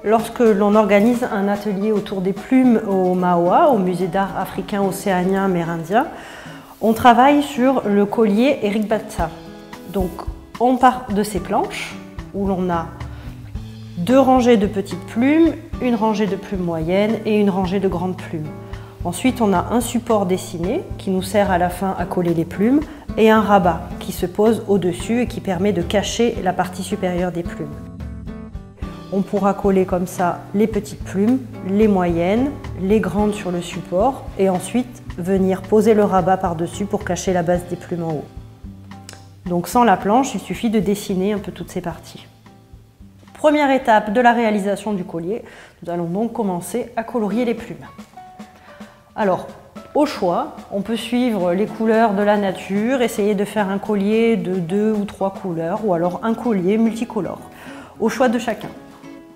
Lorsque l'on organise un atelier autour des plumes au MAOA, au Musée d'art africain, océanien, amérindien, on travaille sur le collier Eric Batza. Donc on part de ces planches où l'on a 2 rangées de petites plumes, une rangée de plumes moyennes et une rangée de grandes plumes. Ensuite, on a un support dessiné qui nous sert à la fin à coller les plumes et un rabat qui se pose au-dessus et qui permet de cacher la partie supérieure des plumes. On pourra coller comme ça les petites plumes, les moyennes, les grandes sur le support et ensuite venir poser le rabat par-dessus pour cacher la base des plumes en haut. Donc sans la planche, il suffit de dessiner un peu toutes ces parties. Première étape de la réalisation du collier, nous allons donc commencer à colorier les plumes. Alors, au choix, on peut suivre les couleurs de la nature, essayer de faire un collier de 2 ou 3 couleurs ou alors un collier multicolore, au choix de chacun.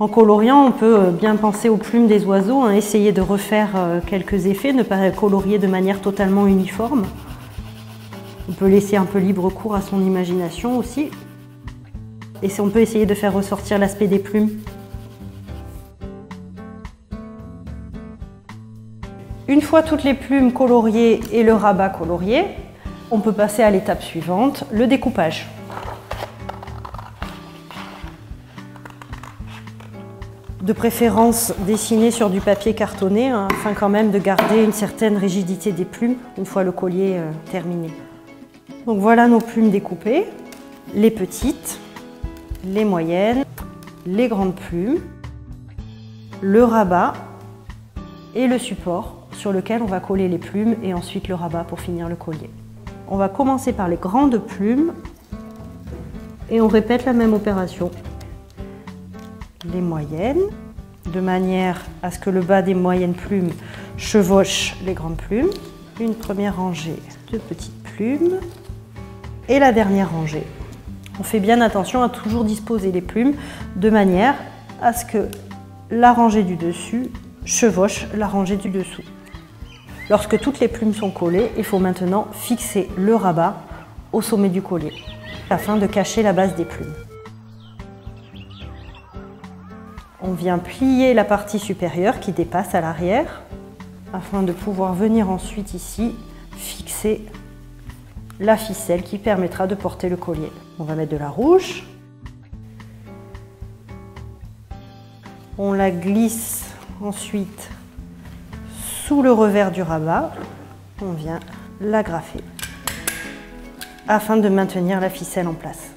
En coloriant, on peut bien penser aux plumes des oiseaux, essayer de refaire quelques effets, ne pas colorier de manière totalement uniforme. On peut laisser un peu libre cours à son imagination aussi. Et on peut essayer de faire ressortir l'aspect des plumes. Une fois toutes les plumes coloriées et le rabat colorié, on peut passer à l'étape suivante, le découpage. De préférence dessiné sur du papier cartonné, afin quand même de garder une certaine rigidité des plumes une fois le collier terminé. Donc voilà nos plumes découpées, les petites, les moyennes, les grandes plumes, le rabat et le support sur lequel on va coller les plumes et ensuite le rabat pour finir le collier. On va commencer par les grandes plumes et on répète la même opération. Les moyennes, de manière à ce que le bas des moyennes plumes chevauche les grandes plumes. Une première rangée de petites plumes et la dernière rangée. On fait bien attention à toujours disposer les plumes de manière à ce que la rangée du dessus chevauche la rangée du dessous. Lorsque toutes les plumes sont collées, il faut maintenant fixer le rabat au sommet du collier afin de cacher la base des plumes. On vient plier la partie supérieure qui dépasse à l'arrière afin de pouvoir venir ensuite ici fixer la ficelle qui permettra de porter le collier. On va mettre de la rouge. On la glisse ensuite sous le revers du rabat. On vient l'agrafer afin de maintenir la ficelle en place.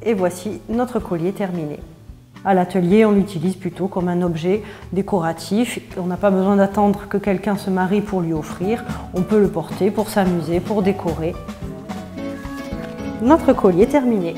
Et voici notre collier terminé. À l'atelier, on l'utilise plutôt comme un objet décoratif. On n'a pas besoin d'attendre que quelqu'un se marie pour lui offrir. On peut le porter pour s'amuser, pour décorer. Notre collier terminé.